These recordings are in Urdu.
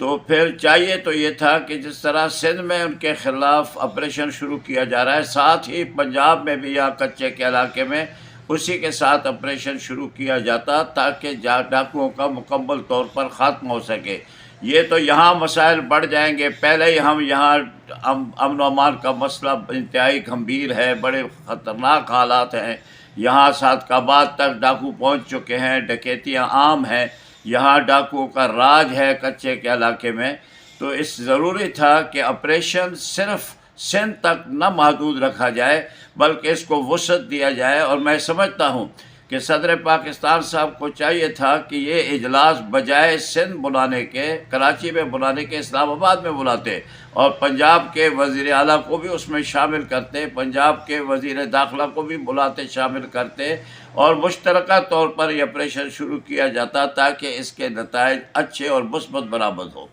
تو پھر چاہیے تو یہ تھا کہ جس طرح سندھ میں ان کے خلاف آپریشن شروع کیا جا رہا ہے، ساتھ ہی پنجاب میں بھی یہاں کچے کے علاقے میں اسی کے ساتھ آپریشن شروع کیا جاتا تاکہ ڈاکوؤں کا مکمل طور پر خاتمہ ہو سکے۔ یہ تو یہاں مسائل بڑھ جائیں گے، پہلے ہی ہم یہاں امن و امان کا مسئلہ انتہائی گمبھیر ہے، بڑے خطرناک حالات ہیں، یہاں سعدکاباد تک ڈاکو پہنچ چکے ہیں، ڈکیتیاں عام ہیں، یہاں ڈاکوؤں کا راج ہے کچے کے علاقے میں۔ تو اس ضروری تھا کہ آپریشن صرف سندھ تک نہ محدود رکھا جائے بلکہ اس کو وسعت دیا جائے، اور میں سمجھتا ہوں کہ صدر پاکستان صاحب کو چاہیے تھا کہ یہ اجلاس بجائے سندھ بلانے کے، کراچی میں بلانے کے، اسلام آباد میں بلاتے اور پنجاب کے وزیر اعلیٰ کو بھی اس میں شامل کرتے، پنجاب کے وزیر داخلہ کو بھی بلاتے، شامل کرتے، اور مشترکہ طور پر یہ آپریشن شروع کیا جاتا تاکہ اس کے نتائج اچھے اور مثبت برآمد ہو۔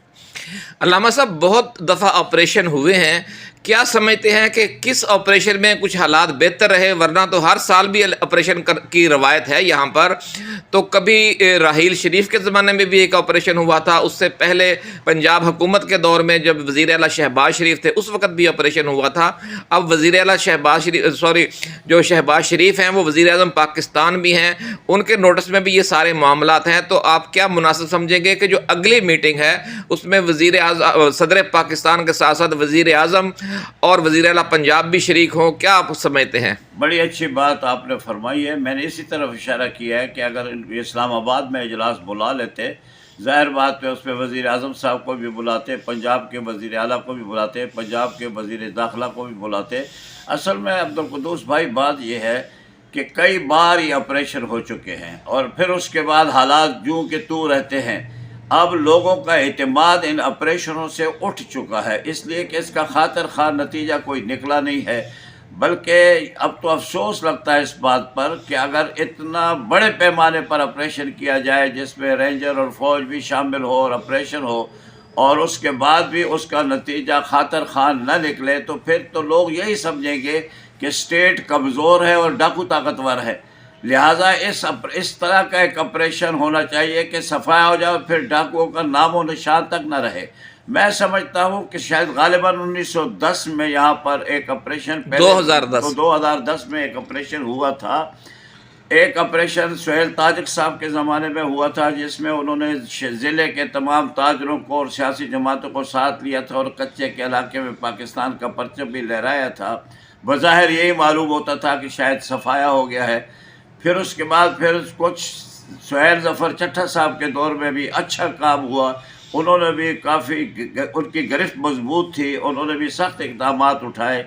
علامہ صاحب، بہت دفعہ آپریشن ہوئے ہیں، کیا سمجھتے ہیں کہ کس آپریشن میں کچھ حالات بہتر رہے؟ ورنہ تو ہر سال بھی آپریشن کی روایت ہے یہاں پر، تو کبھی راحیل شریف کے زمانے میں بھی ایک آپریشن ہوا تھا، اس سے پہلے پنجاب حکومت کے دور میں جب وزیر اعلیٰ شہباز شریف تھے اس وقت بھی آپریشن ہوا تھا۔ اب وزیر اعلیٰ شہباز شریف ہیں، وہ وزیر اعظم پاکستان بھی ہیں، ان کے نوٹس میں بھی یہ سارے معاملات ہیں، تو آپ کیا مناسب سمجھیں گے کہ جو اگلی میٹنگ ہے اس میں صدر پاکستان کے ساتھ ساتھ وزیر اعظم اور وزیر اعلیٰ پنجاب بھی شریک ہوں؟ کیا آپ سمجھتے ہیں؟ بڑی اچھی بات آپ نے فرمائی ہے، میں نے اسی طرف اشارہ کیا ہے کہ اگر اسلام آباد میں اجلاس بلا لیتے، ظاہر بات پہ اس میں وزیر اعظم صاحب کو بھی بلاتے، پنجاب کے وزیر اعلیٰ کو بھی بلاتے، پنجاب کے وزیر داخلہ کو بھی بلاتے۔ اصل میں عبدالقدوس بھائی بات یہ ہے کہ کئی بار یہ آپریشن ہو چکے ہیں اور پھر اس کے بعد حالات جوں کہ تو رہتے ہیں۔ اب لوگوں کا اعتماد ان آپریشنوں سے اٹھ چکا ہے، اس لیے کہ اس کا خاطر خواہ نتیجہ کوئی نکلا نہیں ہے، بلکہ اب تو افسوس لگتا ہے اس بات پر کہ اگر اتنا بڑے پیمانے پر آپریشن کیا جائے جس میں رینجر اور فوج بھی شامل ہو اور آپریشن ہو، اور اس کے بعد بھی اس کا نتیجہ خاطر خواہ نہ نکلے، تو پھر تو لوگ یہی سمجھیں گے کہ اسٹیٹ کمزور ہے اور ڈاکو طاقتور ہے۔ لہٰذا اس طرح کا ایک آپریشن ہونا چاہیے کہ صفائی ہو جائے اور پھر ڈاکوؤں کا نام و نشان تک نہ رہے۔ میں سمجھتا ہوں کہ شاید غالباً 1910 میں یہاں پر ایک آپریشن 2010 میں ایک آپریشن ہوا تھا، ایک آپریشن سہیل تاجک صاحب کے زمانے میں ہوا تھا، جس میں انہوں نے ضلع کے تمام تاجروں کو اور سیاسی جماعتوں کو ساتھ لیا تھا اور کچے کے علاقے میں پاکستان کا پرچم بھی لہرایا تھا۔ بظاہر یہی معلوم ہوتا تھا کہ شاید صفایا ہو گیا ہے۔ پھر اس کے بعد پھر کچھ سہیل ظفر چٹھا صاحب کے دور میں بھی اچھا کام ہوا، انہوں نے بھی کافی، ان کی گرفت مضبوط تھی، انہوں نے بھی سخت اقدامات اٹھائے۔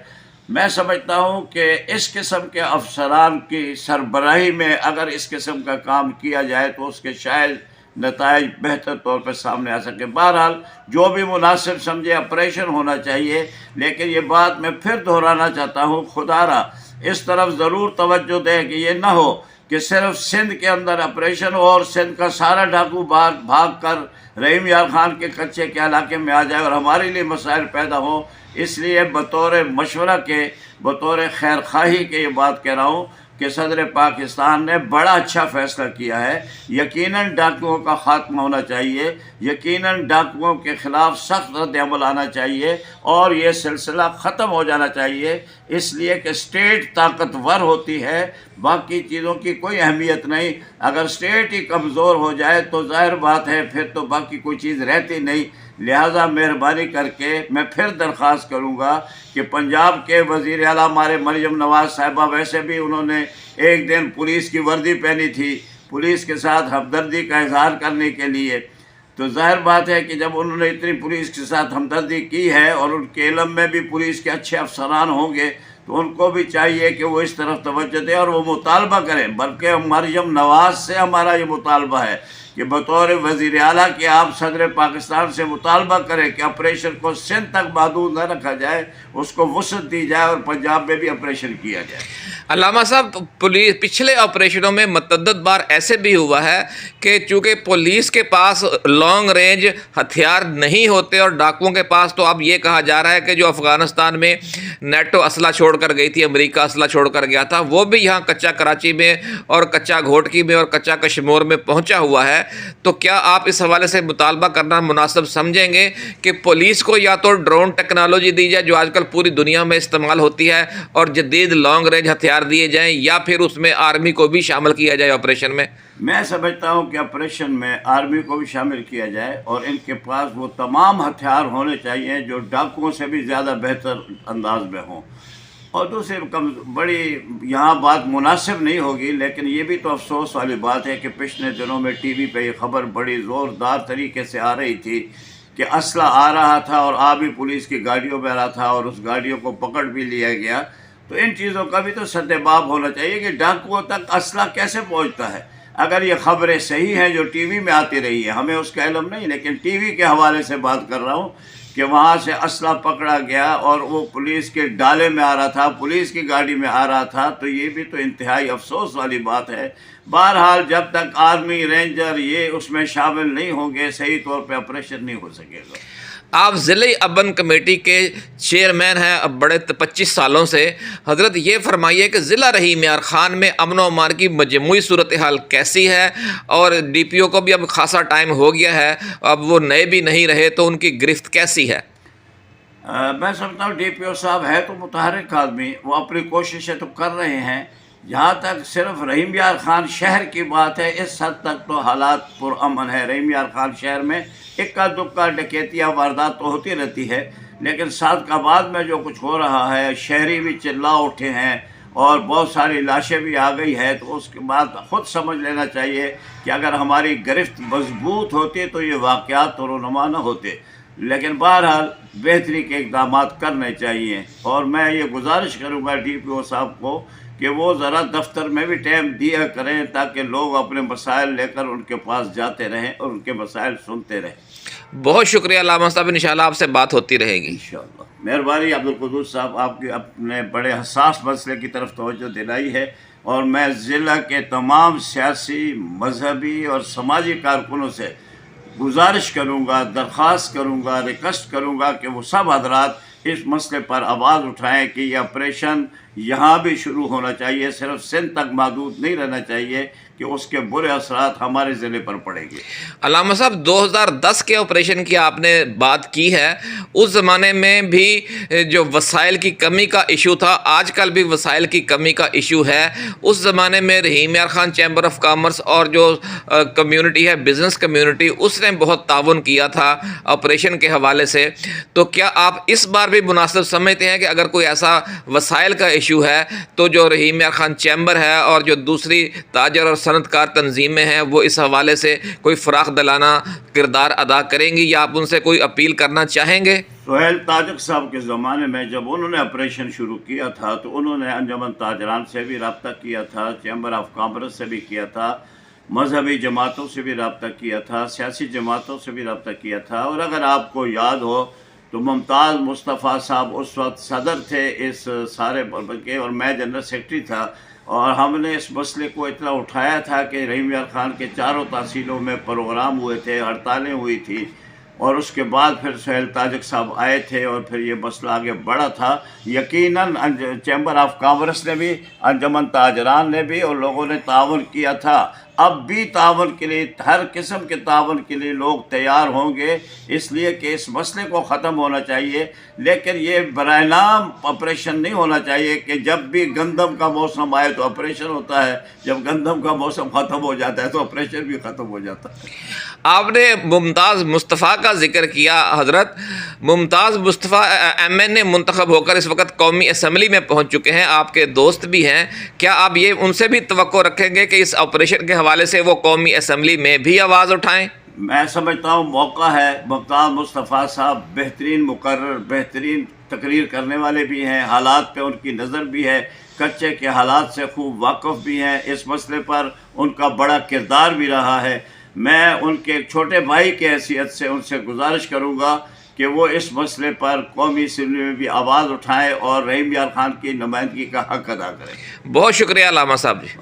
میں سمجھتا ہوں کہ اس قسم کے افسران کی سربراہی میں اگر اس قسم کا کام کیا جائے تو اس کے شاید نتائج بہتر طور پر سامنے آ سکے۔ بہرحال جو بھی مناسب سمجھے آپریشن ہونا چاہیے، لیکن یہ بات میں پھر دہرانا چاہتا ہوں، خدا را اس طرف ضرور توجہ دے کہ یہ نہ ہو کہ صرف سندھ کے اندر آپریشن ہو اور سندھ کا سارا ڈاکو بھاگ کر رحیم یار خان کے کچے کے علاقے میں آ جائے اور ہمارے لیے مسائل پیدا ہوں۔ اس لیے بطور مشورہ کے، بطور خیر خواہی کے یہ بات کہہ رہا ہوں کہ صدر پاکستان نے بڑا اچھا فیصلہ کیا ہے۔ یقیناً ڈاکوؤں کا خاتمہ ہونا چاہیے، یقیناً ڈاکوؤں کے خلاف سخت رد عمل آنا چاہیے اور یہ سلسلہ ختم ہو جانا چاہیے، اس لیے کہ اسٹیٹ طاقتور ہوتی ہے، باقی چیزوں کی کوئی اہمیت نہیں۔ اگر اسٹیٹ ہی کمزور ہو جائے تو ظاہر بات ہے پھر تو باقی کوئی چیز رہتی نہیں۔ لہٰذا مہربانی کر کے میں پھر درخواست کروں گا کہ پنجاب کے وزیر اعلیٰ ہمارے مریم نواز صاحبہ، ویسے بھی انہوں نے ایک دن پولیس کی وردی پہنی تھی پولیس کے ساتھ ہمدردی کا اظہار کرنے کے لیے، تو ظاہر بات ہے کہ جب انہوں نے اتنی پولیس کے ساتھ ہمدردی کی ہے اور ان کے علم میں بھی پولیس کے اچھے افسران ہوں گے تو ان کو بھی چاہیے کہ وہ اس طرف توجہ دیں اور وہ مطالبہ کریں، بلکہ مریم نواز سے ہمارا یہ مطالبہ ہے کہ بطور وزیر اعلیٰ کہ آپ صدر پاکستان سے مطالبہ کریں کہ آپریشن کو سندھ تک محدود نہ رکھا جائے، اس کو وسعت دی جائے اور پنجاب میں بھی آپریشن کیا جائے۔ علامہ صاحب، پچھلے آپریشنوں میں متعدد بار ایسے بھی ہوا ہے کہ چونکہ پولیس کے پاس لانگ رینج ہتھیار نہیں ہوتے اور ڈاکوؤں کے پاس، تو اب یہ کہا جا رہا ہے کہ جو افغانستان میں نیٹو اسلحہ چھوڑ کر گئی تھی، امریکہ اسلحہ چھوڑ کر گیا تھا، وہ بھی یہاں کچا کراچی میں اور کچا گھوٹکی میں اور کچا کشمور میں پہنچا ہوا ہے۔ تو کیا آپ اس حوالے سے مطالبہ کرنا مناسب سمجھیں گے کہ پولیس کو یا تو ڈرون ٹیکنالوجی دی جائے جو آج کل پوری دنیا میں استعمال ہوتی ہے اور جدید لانگ رینج ہتھیار دیے جائیں، یا پھر اس میں آرمی کو بھی شامل کیا جائے آپریشن میں؟ میں سمجھتا ہوں کہ آپریشن میں آرمی کو بھی شامل کیا جائے اور ان کے پاس وہ تمام ہتھیار ہونے چاہیے جو ڈاکوؤں سے بھی زیادہ بہتر انداز میں ہوں۔ اور دوسری بڑی یہاں بات مناسب نہیں ہوگی، لیکن یہ بھی تو افسوس والی بات ہے کہ پچھلے دنوں میں ٹی وی پہ یہ خبر بڑی زوردار طریقے سے آ رہی تھی کہ اسلحہ آ رہا تھا اور بھی پولیس کی گاڑیوں میں آ رہا تھا اور اس گاڑیوں کو پکڑ بھی لیا گیا۔ تو ان چیزوں کا بھی تو سدباب ہونا چاہیے کہ ڈاکوؤں تک اسلحہ کیسے پہنچتا ہے۔ اگر یہ خبریں صحیح ہیں جو ٹی وی میں آتی رہی ہے، ہمیں اس کا علم نہیں، لیکن ٹی وی کے حوالے سے بات کر رہا ہوں کہ وہاں سے اسلحہ پکڑا گیا اور وہ پولیس کے ڈالے میں آ رہا تھا، پولیس کی گاڑی میں آ رہا تھا، تو یہ بھی تو انتہائی افسوس والی بات ہے۔ بہرحال جب تک آرمی رینجر یہ اس میں شامل نہیں ہوں گے، صحیح طور پہ آپریشن نہیں ہو سکے گا۔ آپ ضلع امن کمیٹی کے چیئرمین ہیں اب بڑے 25 سالوں سے، حضرت یہ فرمائیے کہ ضلع رحیم یار خان میں امن و امان کی مجموعی صورتحال کیسی ہے؟ اور ڈی پی او کو بھی اب خاصا ٹائم ہو گیا ہے، اب وہ نئے بھی نہیں رہے، تو ان کی گرفت کیسی ہے؟ میں سمجھتا ہوں ڈی پی او صاحب ہے تو متحرک آدمی، وہ اپنی کوششیں تو کر رہے ہیں۔ جہاں تک صرف رحیم یار خان شہر کی بات ہے، اس حد تک تو حالات پرامن ہے۔ رحیم یار خان شہر میں اکا دکا ڈکیتیاں واردات تو ہوتی رہتی ہے، لیکن صادقآباد میں جو کچھ ہو رہا ہے، شہری بھی چلا اٹھے ہیں اور بہت ساری لاشیں بھی آ گئی ہے، تو اس کے بعد خود سمجھ لینا چاہیے کہ اگر ہماری گرفت مضبوط ہوتی تو یہ واقعات تو رونما نہ ہوتے۔ لیکن بہرحال بہتری کے اقدامات کرنے چاہیے، اور میں یہ گزارش کروں گا ڈی پی او صاحب کو کہ وہ ذرا دفتر میں بھی ٹائم دیا کریں تاکہ لوگ اپنے مسائل لے کر ان کے پاس جاتے رہیں اور ان کے مسائل سنتے رہیں۔ بہت شکریہ علامہ صاحب، انشاءاللہ آپ سے بات ہوتی رہے گی۔ انشاءاللہ۔ مہربانی عبدالقدوس صاحب، آپ کی اپنے بڑے حساس مسئلے کی طرف توجہ دلائی ہے، اور میں ضلع کے تمام سیاسی، مذہبی اور سماجی کارکنوں سے گزارش کروں گا، درخواست کروں گا، ریکویسٹ کروں گا کہ وہ سب حضرات اس مسئلے پر آواز اٹھائیں کہ یہ آپریشن یہاں بھی شروع ہونا چاہیے، صرف سندھ تک محدود نہیں رہنا چاہیے کہ اس کے برے اثرات ہمارے ضلع پر پڑیں گے۔ علامہ صاحب 2010 کے آپریشن کی آپ نے بات کی ہے، اس زمانے میں بھی جو وسائل کی کمی کا ایشو تھا، آج کل بھی وسائل کی کمی کا ایشو ہے۔ اس زمانے میں رحیم یار خان چیمبر آف کامرس اور جو کمیونٹی ہے، بزنس کمیونٹی، اس نے بہت تعاون کیا تھا آپریشن کے حوالے سے۔ تو کیا آپ اس بار بھی مناسب سمجھتے ہیں کہ اگر کوئی ایسا وسائل کا ایشو ہے تو جو رحیم یار خان چیمبر ہے اور جو دوسری تاجر اور صنعت کار تنظیمیں ہیں وہ اس حوالے سے کوئی فراخ دلانہ کردار ادا کریں گی، یا آپ ان سے کوئی اپیل کرنا چاہیں گے؟ سہیل تاجک صاحب کے زمانے میں جب انہوں نے آپریشن شروع کیا تھا تو انہوں نے انجمن تاجران سے بھی رابطہ کیا تھا، چیمبر آف کامرس سے بھی کیا تھا، مذہبی جماعتوں سے بھی رابطہ کیا تھا، سیاسی جماعتوں سے بھی رابطہ کیا تھا۔ اور اگر آپ کو یاد ہو تو ممتاز مصطفیٰ صاحب اس وقت صدر تھے اس سارے کے، اور میں جنرل سیکرٹری تھا، اور ہم نے اس مسئلے کو اتنا اٹھایا تھا کہ رحیم یار خان کے چاروں تحصیلوں میں پروگرام ہوئے تھے، ہڑتالیں ہوئی تھی، اور اس کے بعد پھر سہیل تاجک صاحب آئے تھے اور پھر یہ مسئلہ آگے بڑھا تھا۔ یقیناً چیمبر آف کامرس نے بھی، انجمن تاجران نے بھی، اور لوگوں نے تعاون کیا تھا۔ اب بھی تعاون کے لیے، ہر قسم کے تعاون کے لیے لوگ تیار ہوں گے، اس لیے کہ اس مسئلے کو ختم ہونا چاہیے۔ لیکن یہ برائے نام آپریشن نہیں ہونا چاہیے کہ جب بھی گندم کا موسم آئے تو آپریشن ہوتا ہے، جب گندم کا موسم ختم ہو جاتا ہے تو آپریشن بھی ختم ہو جاتا ہے۔ آپ نے ممتاز مصطفیٰ کا ذکر کیا، حضرت ممتاز مصطفیٰ ایم این اے منتخب ہو کر اس وقت قومی اسمبلی میں پہنچ چکے ہیں، آپ کے دوست بھی ہیں، کیا آپ یہ ان سے بھی توقع رکھیں گے کہ اس آپریشن کے حوالے سے وہ قومی اسمبلی میں بھی آواز اٹھائیں؟ میں سمجھتا ہوں موقع ہے، ممتاز مصطفیٰ صاحب بہترین مقرر، بہترین تقریر کرنے والے بھی ہیں، حالات پہ ان کی نظر بھی ہے، کچے کے حالات سے خوب واقف بھی ہیں، اس مسئلے پر ان کا بڑا کردار بھی رہا ہے۔ میں ان کے ایک چھوٹے بھائی کی حیثیت سے ان سے گزارش کروں گا کہ وہ اس مسئلے پر قومی اسمبلی میں بھی آواز اٹھائیں اور رحیم یار خان کی نمائندگی کا حق ادا کریں۔ بہت شکریہ علامہ صاحب جی۔